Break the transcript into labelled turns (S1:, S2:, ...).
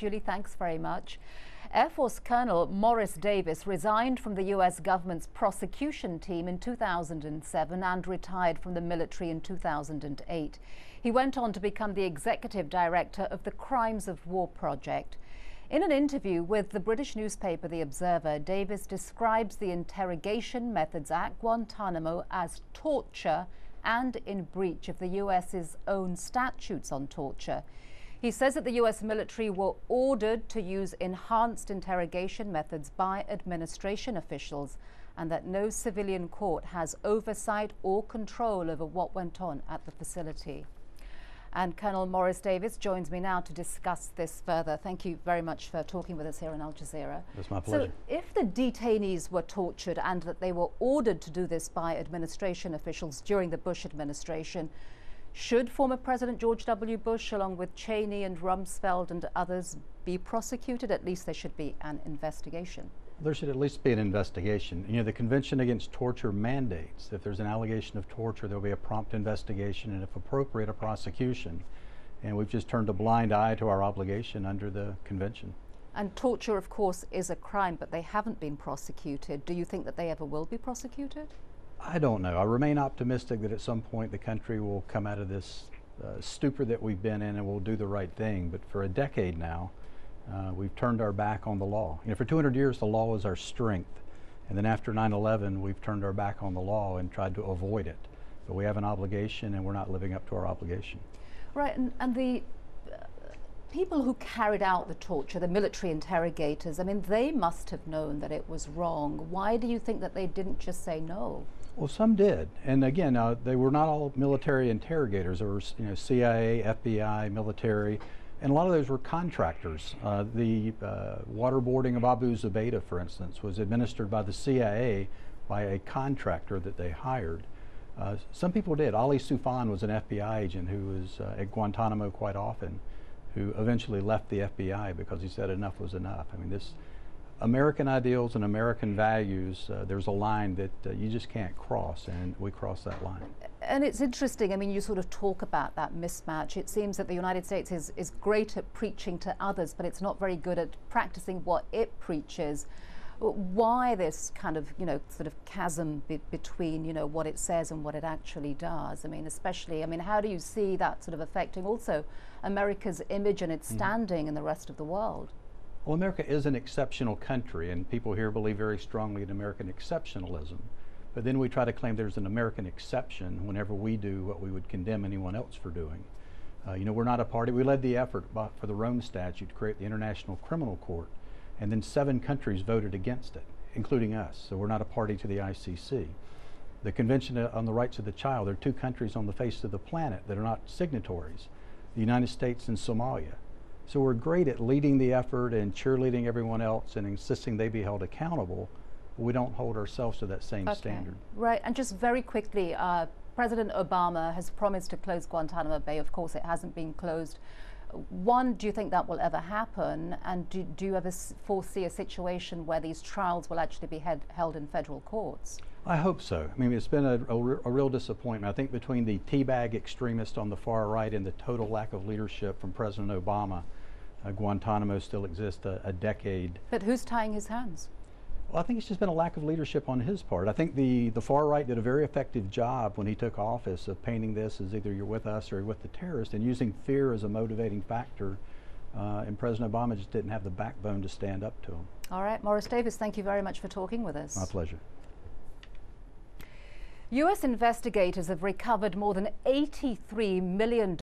S1: Julie, thanks very much. Air Force Colonel Morris Davis resigned from the U.S. government's prosecution team in 2007 and retired from the military in 2008. He went on to become the executive director of the Crimes of War Project. In an interview with the British newspaper The Observer, Davis describes the interrogation methods at Guantanamo as torture and in breach of the U.S.'s own statutes on torture. He says that the U.S. military were ordered to use enhanced interrogation methods by administration officials and that no civilian court has oversight or control over what went on at the facility. And Colonel Morris Davis joins me now to discuss this further. Thank you very much for talking with us here in Al Jazeera.
S2: It's my pleasure.
S1: So if the detainees were tortured and that they were ordered to do this by administration officials during the Bush administration, should former President George W. Bush, along with Cheney and Rumsfeld and others, be prosecuted? At least there should be an investigation.
S2: There should at least be an investigation. You know, the Convention Against Torture mandates if there's an allegation of torture, there'll be a prompt investigation and, if appropriate, a prosecution. And we've just turned a blind eye to our obligation under the Convention.
S1: And torture, of course, is a crime, but they haven't been prosecuted. Do you think that they ever will be prosecuted?
S2: I don't know. I remain optimistic that at some point the country will come out of this stupor that we've been in and will do the right thing. But for a decade now, we've turned our back on the law. You know, for 200 years, the law was our strength. And then after 9/11, we've turned our back on the law and tried to avoid it. But we have an obligation, and we're not living up to our obligation.
S1: Right, and the people who carried out the torture, the military interrogators, I mean, they must have known that it was wrong. Why do you think that they didn't just say no?
S2: Well, some did. And again, they were not all military interrogators. There were, you know, CIA, FBI, military, and a lot of those were contractors. The waterboarding of Abu Zubaydah, for instance, was administered by the CIA by a contractor that they hired. Some people did. Ali Soufan was an FBI agent who was at Guantanamo quite often, who eventually left the FBI because he said enough was enough. I mean, this American ideals and American values, there's a line that you just can't cross, and we crossed that line.
S1: And it's interesting, I mean, you sort of talk about that mismatch. It seems that the United States is great at preaching to others, but it's not very good at practicing what it preaches. Why this kind of, you know, sort of chasm between, you know, what it says and what it actually does? I mean, especially, I mean, how do you see that sort of affecting also America's image and its standing in the rest of the world?
S2: Well, America is an exceptional country, and people here believe very strongly in American exceptionalism. But then we try to claim there's an American exception whenever we do what we would condemn anyone else for doing. You know, we're not a party. We led the effort for the Rome Statute to create the International Criminal Court, and then 7 countries voted against it, including us. So we're not a party to the ICC. The Convention on the Rights of the Child, there are 2 countries on the face of the planet that are not signatories, the United States and Somalia. So we're great at leading the effort and cheerleading everyone else and insisting they be held accountable, but we don't hold ourselves to that same standard.
S1: Right, and just very quickly, President Obama has promised to close Guantanamo Bay. Of course, it hasn't been closed. One, do you think that will ever happen? And do you ever foresee a situation where these trials will actually be held in federal courts? I
S2: hope so. I mean, it's been a real disappointment. I think between the teabag extremists on the far right and the total lack of leadership from President Obama, Guantanamo still exists a decade.
S1: But who's tying his hands?
S2: Well, I think it's just been a lack of leadership on his part. I think the far right did a very effective job when he took office of painting this as either you're with us or you're with the terrorists, and using fear as a motivating factor. And President Obama just didn't have the backbone to stand up to him. All
S1: right, Morris Davis, thank you very much for talking with us.
S2: My pleasure.
S1: U.S. investigators have recovered more than $83 million